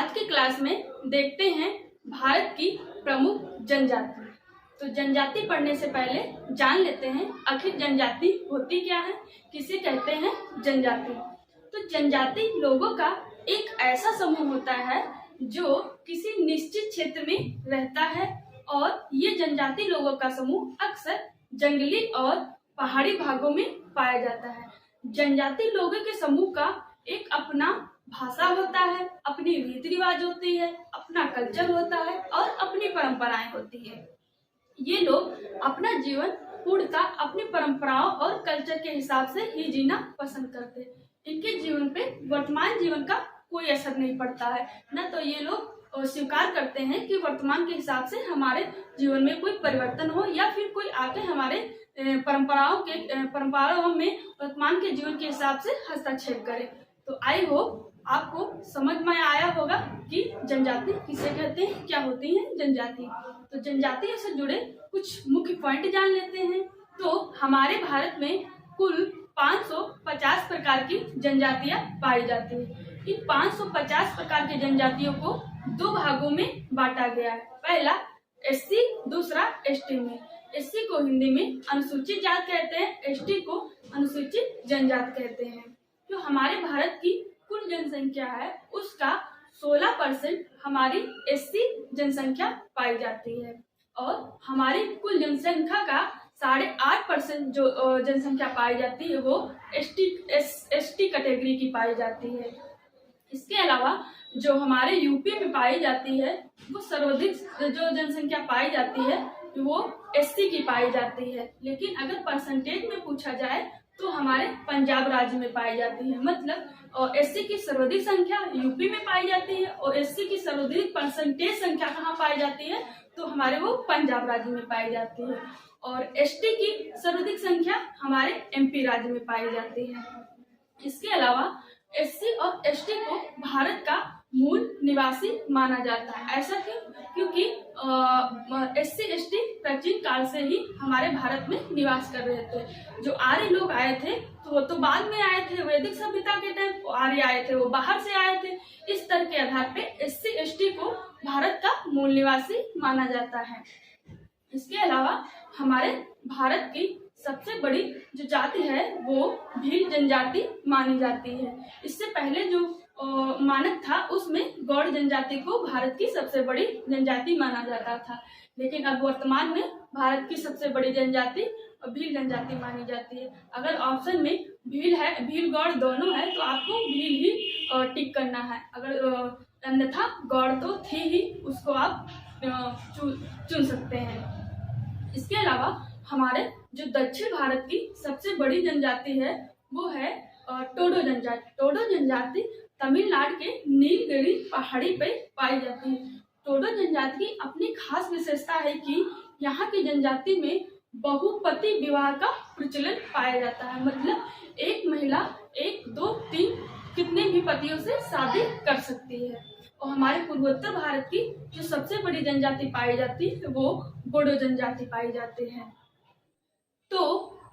आज की क्लास में देखते हैं भारत की प्रमुख जनजाति। तो जनजाति पढ़ने से पहले जान लेते हैं आखिर जनजाति होती क्या है, किसे कहते हैं जनजाति। तो जनजाति लोगों का एक ऐसा समूह होता है जो किसी निश्चित क्षेत्र में रहता है और ये जनजाति लोगों का समूह अक्सर जंगली और पहाड़ी भागों में पाया जाता है। जनजाति लोगों के समूह का एक अपना भाषा होता है, अपनी रीति रिवाज होती है, अपना कल्चर होता है और अपनी परंपराएं होती है। ये लोग अपना जीवन पूर्णतः अपनी परंपराओं और कल्चर के हिसाब से ही जीना पसंद करते हैं। इनके जीवन पे वर्तमान जीवन का कोई असर नहीं पड़ता है, न तो ये लोग स्वीकार करते हैं कि वर्तमान के हिसाब से हमारे जीवन में कोई परिवर्तन हो या फिर कोई आके हमारे परंपराओं में वर्तमान के जीवन के हिसाब से हस्तक्षेप करे। तो आई होप आपको समझ में आया होगा कि जनजाति किसे कहते हैं, क्या होती है जनजाति। तो जनजाति से जुड़े कुछ मुख्य पॉइंट जान लेते हैं। तो हमारे भारत में कुल 550 प्रकार की जनजातियां पाई जाती हैं। इन 550 प्रकार की जनजातियों को दो भागों में बांटा गया है। पहला एससी, दूसरा एसटी में। एससी को हिंदी में अनुसूचित जाति कहते हैं, एसटी को अनुसूचित जनजाति कहते हैं। जो हमारे भारत की कुल जनसंख्या है उसका 16% हमारी एससी जनसंख्या पाई जाती है और हमारी कुल जनसंख्या का 8.5% जो जनसंख्या पाई जाती है वो एसटी कैटेगरी की पाई जाती है। इसके अलावा जो हमारे यूपी में पाई जाती है वो सर्वाधिक जो जनसंख्या पाई जाती है वो एससी की पाई जाती है। लेकिन अगर परसेंटेज में पूछा जाए तो हमारे पंजाब राज्य में पाई जाती है। मतलब एससी की सर्वाधिक संख्या यूपी में पाई जाती है और एससी की सर्वाधिक परसेंटेज संख्या कहाँ पाई जाती है तो हमारे वो पंजाब राज्य में पाई जाती है और एसटी की सर्वाधिक संख्या हमारे एमपी राज्य में पाई जाती है। इसके अलावा एससी और एसटी को भारत का मूल निवासी माना जाता है। ऐसा क्यों? क्योंकि एससी एसटी प्राचीन काल से ही हमारे भारत में निवास कर रहे थे। जो आर्य लोग आए थे तो वो तो बाद में आए थे, वैदिक सभ्यता के टाइम आर्य आए थे, वो बाहर से आए थे। इस तरह के आधार पे एससी एसटी को भारत का मूल निवासी माना जाता है। इसके अलावा हमारे भारत की सबसे बड़ी जो जाति है वो भील जनजाति मानी जाती है। इससे पहले जो मानक था उसमें गौड़ जनजाति को भारत की सबसे बड़ी जनजाति माना जाता था, लेकिन अब वर्तमान में भारत की सबसे बड़ी जनजाति भील जनजाति मानी जाती है। अगर ऑप्शन में भील है, भील गौड़ दोनों है तो आपको भील ही टिक करना है। अगर अन्यथा गौड़ तो थी ही, उसको आप चुन सकते हैं। इसके अलावा हमारे जो दक्षिण भारत की सबसे बड़ी जनजाति है वो है टोडो जनजाति। टोडो जनजाति तमिलनाडु के नीलगिरी पहाड़ी पे पाई जाती है। टोडो जनजाति की अपनी खास विशेषता है कि यहाँ की जनजाति में बहुपति विवाह का प्रचलन पाया जाता है। मतलब एक महिला 1, 2, 3 कितने भी पतियों से शादी कर सकती है। और हमारे पूर्वोत्तर भारत की जो सबसे बड़ी जनजाति पाई जाती है वो बोडो जनजाति पाई जाती है। तो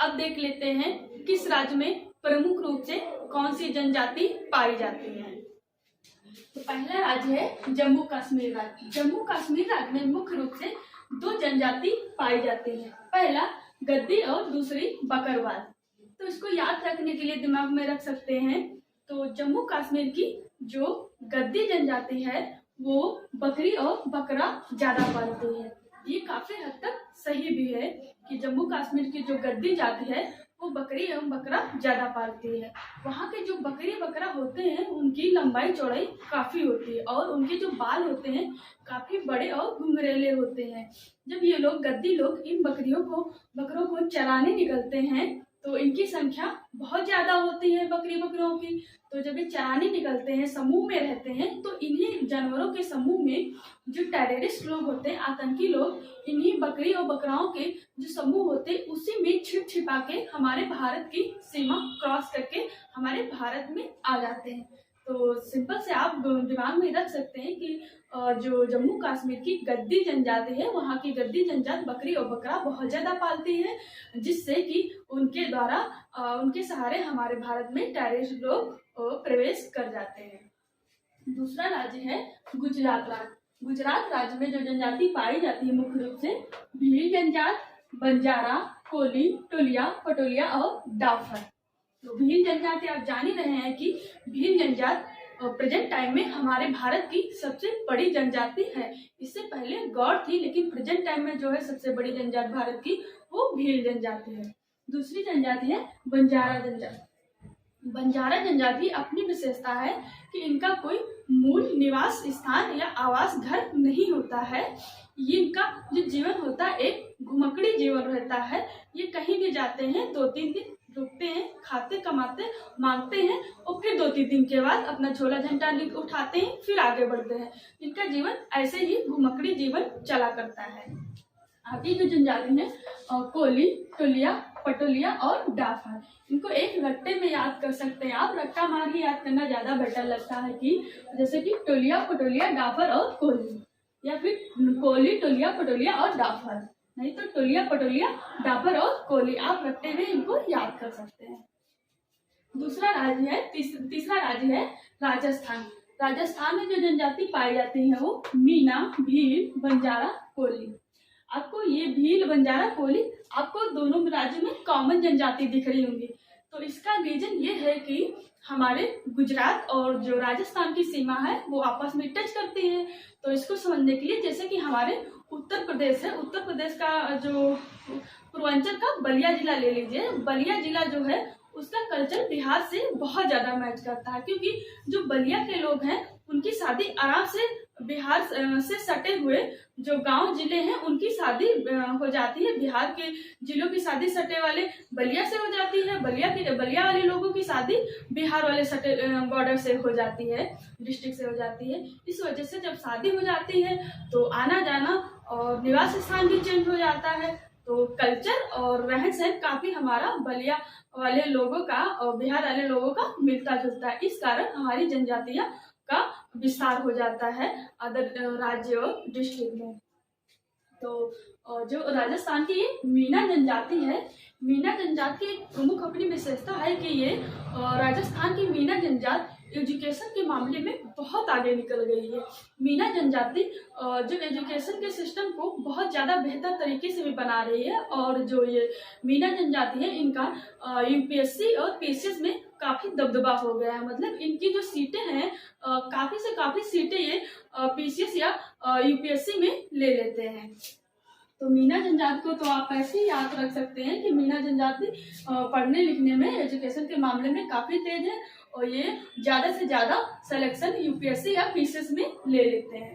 अब देख लेते हैं किस राज्य में प्रमुख रूप से कौन सी जनजाति पाई जाती है। तो पहला राज्य है जम्मू कश्मीर राज्य। जम्मू कश्मीर राज्य में मुख्य रूप से 2 जनजाति पाई जाती है। पहला गद्दी और दूसरी बकरवाल। तो इसको याद रखने के लिए दिमाग में रख सकते हैं। तो जम्मू कश्मीर की जो गद्दी जनजाति है वो बकरी और बकरा ज्यादा पालती है। ये काफी हद तक सही भी है कि जम्मू कश्मीर की जो गद्दी जाति है वो बकरी एवं बकरा ज्यादा पालती है। वहाँ के जो बकरी बकरा होते हैं उनकी लंबाई चौड़ाई काफी होती है और उनके जो बाल होते हैं काफी बड़े और घुंघरेले होते हैं। जब ये लोग गद्दी लोग इन बकरों को चराने निकलते हैं तो इनकी संख्या बहुत ज्यादा होती है बकरों की। तो जब ये चराने निकलते हैं, समूह में रहते हैं, तो इन्हीं जानवरों के समूह में जो टेररिस्ट लोग होते हैं, आतंकी लोग, इन्हीं बकरी और बकराओं के जो समूह होते हैं उसी में छिपा के हमारे भारत की सीमा क्रॉस करके हमारे भारत में आ जाते हैं। तो सिंपल से आप दिमाग में रख सकते हैं कि जो जम्मू कश्मीर की गद्दी जनजाति है वहाँ की गद्दी जनजाति बकरी और बकरा बहुत ज्यादा पालती है, जिससे कि उनके द्वारा उनके सहारे हमारे भारत में टेररिस्ट लोग प्रवेश कर जाते हैं। दूसरा राज्य है गुजरात राज्य। गुजरात राज्य में जो जनजाति पाई जाती है मुख्य रूप से भील जनजात, बंजारा, कोली, टोलिया, पटोलिया और डाफर। तो भील जनजाति आप जान ही रहे हैं कि भील जनजात प्रेजेंट टाइम में हमारे भारत की सबसे बड़ी जनजाति है। इससे पहले गौड़ थी, लेकिन प्रेजेंट टाइम में जो है सबसे बड़ी जनजाति भारत की वो भील जनजाति है। दूसरी जनजाति है बंजारा जनजाति। बंजारा जनजाति अपनी विशेषता है कि इनका कोई मूल निवास स्थान या आवास घर नहीं होता है। ये इनका जो जीवन होता है एक घुमक्कड़ी जीवन रहता है। ये कहीं भी जाते हैं 2-3 दिन रुकते हैं, खाते कमाते मांगते हैं और फिर 2-3 दिन के बाद अपना झोला झंटा उठाते हैं, फिर आगे बढ़ते हैं। इनका जीवन ऐसे ही घुमक्कड़ी जीवन चला करता है। आगे जो जनजाति है कोली, टोलिया, पटोलिया और डाफर, इनको एक रट्टे में याद कर सकते हैं आप। रट्टा मार ही याद करना ज्यादा बेटर लगता है कि जैसे कि टोलिया, पटोलिया, डाफर और कोली, या फिर कोली, टोलिया, पटोलिया और डाफर, नहीं तो टोलिया, पटोलिया, डाफर और कोली, आप रट्टे में इनको याद कर सकते हैं। दूसरा राज्य है तीसरा राज्य है राजस्थान। राजस्थान में जो जनजाति पाई जाती है वो मीना, भील, बंजारा, कोली। आपको ये भील, बंजारा, कोली आपको दोनों राज्यों में कॉमन जनजाति दिख रही होंगी। तो इसका रीजन ये है कि हमारे गुजरात और जो राजस्थान की सीमा है वो आपस में टच करती है। तो इसको समझने के लिए जैसे कि हमारे उत्तर प्रदेश है, उत्तर प्रदेश का जो पूर्वांचल का बलिया जिला ले लीजिए। बलिया जिला जो है उसका कल्चर बिहार से बहुत ज्यादा मैच करता है, क्योंकि जो बलिया के लोग हैं उनकी शादी आराम से बिहार से सटे हुए जो गांव जिले हैं उनकी शादी हो जाती है। बिहार के जिलों की शादी सटे वाले बलिया से हो जाती है, बलिया वाले लोगों की शादी बिहार वाले सटे बॉर्डर से हो जाती है, डिस्ट्रिक्ट से हो जाती है। इस वजह से जब शादी हो जाती है तो आना जाना और निवास स्थान भी चेंज हो जाता है। तो कल्चर और रहन सहन काफी हमारा बलिया वाले लोगों का और बिहार वाले लोगों का मिलता जुलता है। इस कारण हमारी जनजातियां का विस्तार हो जाता है अदर राज्य और डिस्ट्रिक्ट में। तो जो राजस्थान की ये मीना जनजाति है, मीना जनजाति की एक प्रमुख अपनी विशेषता है कि ये राजस्थान की मीना जनजाति एजुकेशन के मामले में बहुत आगे निकल गई है। मीना जनजाति जो एजुकेशन के सिस्टम को बहुत ज़्यादा बेहतर तरीके से भी बना रही है। और जो ये मीना जनजाति है इनका यूपीएससी और पीसीएस में काफ़ी दबदबा हो गया है। मतलब इनकी जो सीटें हैं काफ़ी से काफ़ी सीटें ये पीसीएस या यूपीएससी में ले लेते हैं। तो मीना जनजाति को तो आप ऐसे ही याद रख सकते हैं कि मीना जनजाति पढ़ने लिखने में एजुकेशन के मामले में काफ़ी तेज है और ये ज़्यादा से ज़्यादा सिलेक्शन यूपीएससी या पीसीएस में ले लेते हैं।